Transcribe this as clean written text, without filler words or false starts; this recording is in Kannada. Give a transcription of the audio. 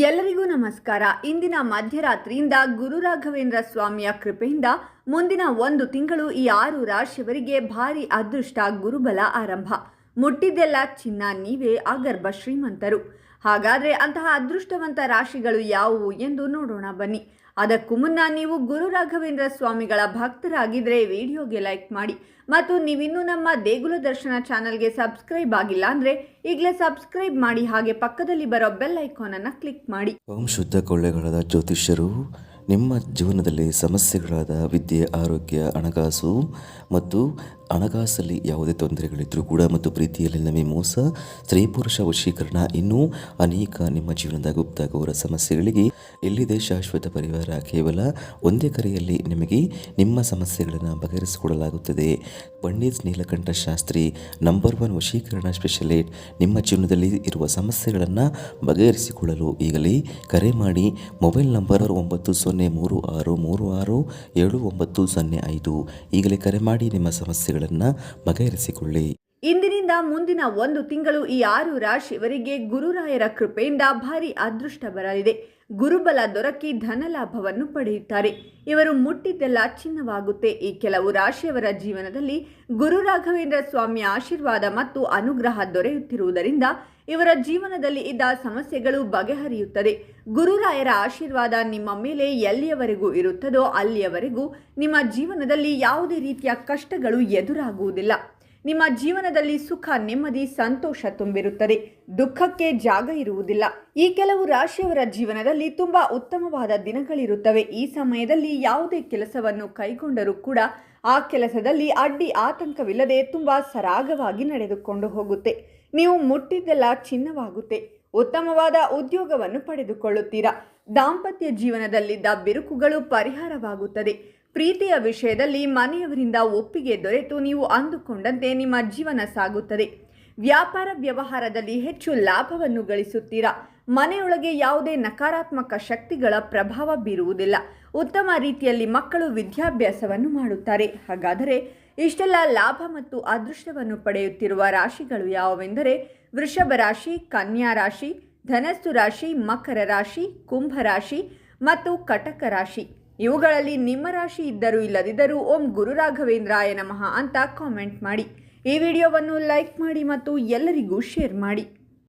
ಎಲ್ಲರಿಗೂ ನಮಸ್ಕಾರ. ಇಂದಿನ ಮಧ್ಯರಾತ್ರಿಯಿಂದ ಗುರು ರಾಘವೇಂದ್ರ ಸ್ವಾಮಿಯ ಕೃಪೆಯಿಂದ ಮುಂದಿನ 1 ತಿಂಗಳು ಈ 6 ರಾಶಿಯವರಿಗೆ ಭಾರಿ ಅದೃಷ್ಟ ಗುರುಬಲ ಆರಂಭ. ಮುಟ್ಟಿದ್ದೆಲ್ಲ ಚಿನ್ನ, ನೀವೇ ಆಗರ್ಭ ಶ್ರೀಮಂತರು. ಹಾಗಾದರೆ ಅಂತಹ ಅದೃಷ್ಟವಂತ ರಾಶಿಗಳು ಯಾವುವು ಎಂದು ನೋಡೋಣ ಬನ್ನಿ. ಅದಕ್ಕೂ ಮುನ್ನ ನೀವು ಗುರು ರಾಘವೇಂದ್ರ ಸ್ವಾಮಿಗಳ ಭಕ್ತರಾಗಿದ್ದರೆ ವಿಡಿಯೋಗೆ ಲೈಕ್ ಮಾಡಿ ಮತ್ತು ನೀವಿನ್ನೂ ನಮ್ಮ ದೇಗುಲ ದರ್ಶನ ಚಾನಲ್ಗೆ ಸಬ್ಸ್ಕ್ರೈಬ್ ಆಗಿಲ್ಲ ಅಂದರೆ ಈಗಲೇ ಸಬ್ಸ್ಕ್ರೈಬ್ ಮಾಡಿ, ಹಾಗೆ ಪಕ್ಕದಲ್ಲಿ ಬರೋ ಬೆಲ್ ಐಕಾನನ್ನು ಕ್ಲಿಕ್ ಮಾಡಿ. ಓಂ ಶುದ್ಧ ಕೊಳ್ಳೆಗಳಾದ ಜ್ಯೋತಿಷ್ಯರು ನಿಮ್ಮ ಜೀವನದಲ್ಲಿ ಸಮಸ್ಯೆಗಳಾದ ವಿದ್ಯೆ, ಆರೋಗ್ಯ, ಹಣಕಾಸು ಮತ್ತು ಹಣಕಾಸಲ್ಲಿ ಯಾವುದೇ ತೊಂದರೆಗಳಿದ್ದರೂ ಕೂಡ ಮತ್ತು ಪ್ರೀತಿಯಲ್ಲಿ ನಮಗೆ ಮೋಸ, ಸ್ತ್ರೀ ಪುರುಷ ವಶೀಕರಣ, ಇನ್ನೂ ಅನೇಕ ನಿಮ್ಮ ಜೀವನದ ಗುಪ್ತ ಘೋರ ಸಮಸ್ಯೆಗಳಿಗೆ ಎಲ್ಲಿದೆ ಶಾಶ್ವತ ಪರಿಹಾರ. ಕೇವಲ ಒಂದೇ ಕರೆಯಲ್ಲಿ ನಿಮಗೆ ನಿಮ್ಮ ಸಮಸ್ಯೆಗಳನ್ನು ಬಗೆಹರಿಸಿಕೊಡಲಾಗುತ್ತದೆ. ಪಂಡಿತ್ ನೀಲಕಂಠ ಶಾಸ್ತ್ರಿ ನಂಬರ್ 1 ವಶೀಕರಣ ಸ್ಪೆಷಲಿಸ್ಟ್. ನಿಮ್ಮ ಜೀವನದಲ್ಲಿ ಇರುವ ಸಮಸ್ಯೆಗಳನ್ನು ಬಗೆಹರಿಸಿಕೊಳ್ಳಲು ಈಗಲೇ ಕರೆ ಮಾಡಿ. Mobile number 9036367905. ಈಗಲೇ ಕರೆ ಮಾಡಿ ನಿಮ್ಮ ಸಮಸ್ಯೆಗಳನ್ನು ಬಗೆಹರಿಸಿಕೊಳ್ಳಿ. ಇಂದಿನಿಂದ ಮುಂದಿನ 1 ತಿಂಗಳು ಈ 6 ರಾಶಿಯವರಿಗೆ ಗುರುರಾಯರ ಕೃಪೆಯಿಂದ ಭಾರಿ ಅದೃಷ್ಟ ಬರಲಿದೆ. ಗುರುಬಲ ದೊರಕಿ ಧನಲಾಭವನ್ನು ಪಡೆಯುತ್ತಾರೆ. ಇವರು ಮುಟ್ಟಿದ್ದೆಲ್ಲ ಚಿನ್ನವಾಗುತ್ತೆ. ಈ ಕೆಲವು ರಾಶಿಯವರ ಜೀವನದಲ್ಲಿ ಗುರು ರಾಘವೇಂದ್ರ ಸ್ವಾಮಿಯ ಆಶೀರ್ವಾದ ಮತ್ತು ಅನುಗ್ರಹ ದೊರೆಯುತ್ತಿರುವುದರಿಂದ ಇವರ ಜೀವನದಲ್ಲಿ ಇದ್ದ ಸಮಸ್ಯೆಗಳು ಬಗೆಹರಿಯುತ್ತದೆ. ಗುರುರಾಯರ ಆಶೀರ್ವಾದ ನಿಮ್ಮ ಮೇಲೆ ಎಲ್ಲಿಯವರೆಗೂ ಇರುತ್ತದೋ ಅಲ್ಲಿಯವರೆಗೂ ನಿಮ್ಮ ಜೀವನದಲ್ಲಿ ಯಾವುದೇ ರೀತಿಯ ಕಷ್ಟಗಳು ಎದುರಾಗುವುದಿಲ್ಲ. ನಿಮ್ಮ ಜೀವನದಲ್ಲಿ ಸುಖ, ನೆಮ್ಮದಿ, ಸಂತೋಷ ತುಂಬಿರುತ್ತದೆ. ದುಃಖಕ್ಕೆ ಜಾಗ ಇರುವುದಿಲ್ಲ. ಈ ಕೆಲವು ರಾಶಿಯವರ ಜೀವನದಲ್ಲಿ ತುಂಬಾ ಉತ್ತಮವಾದ ದಿನಗಳಿರುತ್ತವೆ. ಈ ಸಮಯದಲ್ಲಿ ಯಾವುದೇ ಕೆಲಸವನ್ನು ಕೈಗೊಂಡರೂ ಕೂಡ ಆ ಕೆಲಸದಲ್ಲಿ ಅಡ್ಡಿ ಆತಂಕವಿಲ್ಲದೆ ತುಂಬಾ ಸರಾಗವಾಗಿ ನಡೆದುಕೊಂಡು ಹೋಗುತ್ತೆ. ನೀವು ಮುಟ್ಟಿದ್ದೆಲ್ಲ ಚಿನ್ನವಾಗುತ್ತೆ. ಉತ್ತಮವಾದ ಉದ್ಯೋಗವನ್ನು ಪಡೆದುಕೊಳ್ಳುತ್ತೀರಾ. ದಾಂಪತ್ಯ ಜೀವನದಲ್ಲಿದ್ದ ಬಿರುಕುಗಳು ಪರಿಹಾರವಾಗುತ್ತದೆ. ಪ್ರೀತಿಯ ವಿಷಯದಲ್ಲಿ ಮನೆಯವರಿಂದ ಒಪ್ಪಿಗೆ ದೊರೆತು ನೀವು ಅಂದುಕೊಂಡಂತೆ ನಿಮ್ಮ ಜೀವನ ಸಾಗುತ್ತದೆ. ವ್ಯಾಪಾರ ವ್ಯವಹಾರದಲ್ಲಿ ಹೆಚ್ಚು ಲಾಭವನ್ನು ಗಳಿಸುತ್ತೀರಾ. ಮನೆಯೊಳಗೆ ಯಾವುದೇ ನಕಾರಾತ್ಮಕ ಶಕ್ತಿಗಳ ಪ್ರಭಾವ ಬೀರುವುದಿಲ್ಲ. ಉತ್ತಮ ರೀತಿಯಲ್ಲಿ ಮಕ್ಕಳು ವಿದ್ಯಾಭ್ಯಾಸವನ್ನು ಮಾಡುತ್ತಾರೆ. ಹಾಗಾದರೆ ಇಷ್ಟೆಲ್ಲ ಲಾಭ ಮತ್ತು ಅದೃಷ್ಟವನ್ನು ಪಡೆಯುತ್ತಿರುವ ರಾಶಿಗಳು ಯಾವುವೆಂದರೆ ವೃಷಭ ರಾಶಿ, ಕನ್ಯಾ ರಾಶಿ, ಧನಸ್ಸು ರಾಶಿ, ಮಕರ ರಾಶಿ, ಕುಂಭ ರಾಶಿ ಮತ್ತು ಕಟಕ ರಾಶಿ. ಇವುಗಳಲ್ಲಿ ನಿಮ್ಮ ರಾಶಿ ಇದ್ದರೂ ಇಲ್ಲದಿದ್ದರೂ ಓಂ ಗುರು ರಾಘವೇಂದ್ರಾಯ ನಮಃ ಅಂತ ಕಾಮೆಂಟ್ ಮಾಡಿ. ಈ ವಿಡಿಯೋವನ್ನು ಲೈಕ್ ಮಾಡಿ ಮತ್ತು ಎಲ್ಲರಿಗೂ ಶೇರ್ ಮಾಡಿ.